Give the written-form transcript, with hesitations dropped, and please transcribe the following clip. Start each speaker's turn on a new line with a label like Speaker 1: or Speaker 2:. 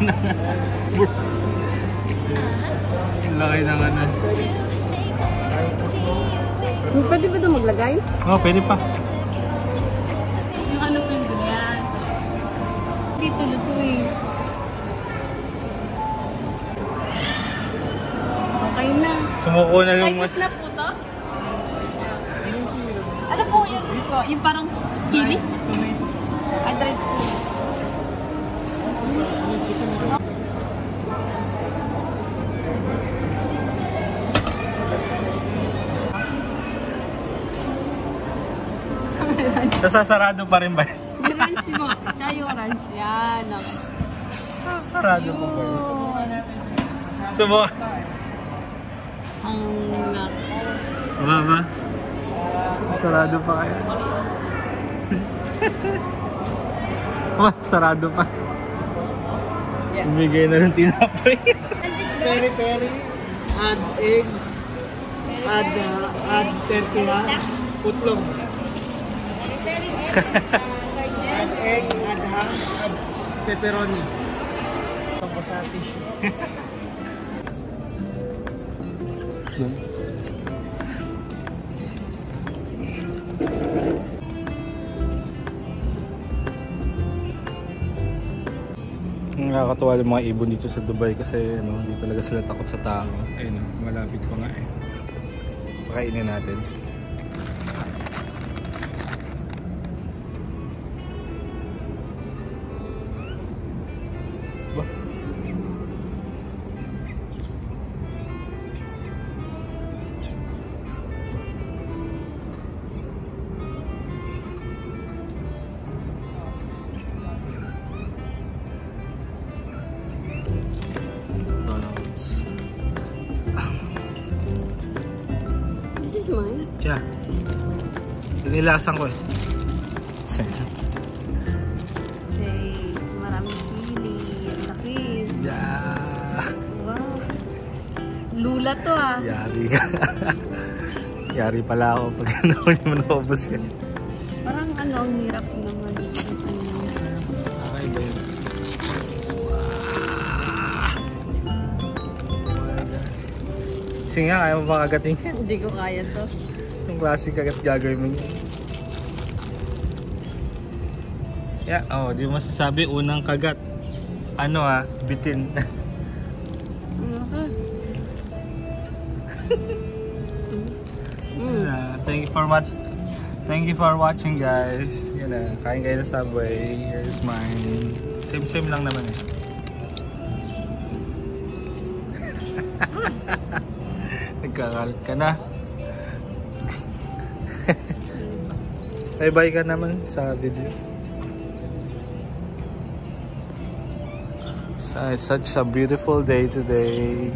Speaker 1: ng... Laki ng ano.
Speaker 2: Pwede ba ito maglagay?
Speaker 1: Oo, pwede pa.
Speaker 2: Yung ano po yung ganyan. Dito luto eh. Okay na.
Speaker 1: Sumuko na yung mas...
Speaker 2: Cycles na po to? Ano po yun? Yung parang chili? I tried to.
Speaker 1: Nasasarado pa rin ba?
Speaker 2: Yung ranch mo. Tsaka yung ranch. Yan. Okay.
Speaker 1: Nasasarado pa ba yun? Subukan.
Speaker 2: Ang
Speaker 1: Mama. Sarado pa kaya. Sarado pa. Umigay na ng tinapay.
Speaker 3: Peri-peri, add egg, add turkey ha, putlog. Add egg, add ham, add pepperoni. Tapos sa tissue.
Speaker 1: Nakakatawa yung mga ibon dito sa Dubai kasi ano, hindi talaga sila takot sa tao. Ayun, malapit pa nga eh. Pakainin natin. Ba?
Speaker 2: This is mine?
Speaker 1: Yeah. Inilasan ko eh.
Speaker 2: Say, maraming chili. Ang laki.
Speaker 1: Yeah.
Speaker 2: Wow. Lula to ah.
Speaker 1: Yari ka. Yari pala ako pag ano hindi mo naubos yan.
Speaker 2: Parang ano, ang hirap naman.
Speaker 1: Okay ba yun? Sige nga, kaya mo ba kagating?
Speaker 2: Hindi ko kaya to.
Speaker 1: Yung klaseng kagat gagawin mo niya. Yeah, oh, di mo masasabi unang kagat. Ano bitin.
Speaker 2: Ano ka?
Speaker 1: Thank you for watching guys. Yan na, kain kayo na Subway. Here's mine. Same lang naman eh. Nagkakalit ka na. Bye-bye ka naman sa video. So it's such a beautiful day today.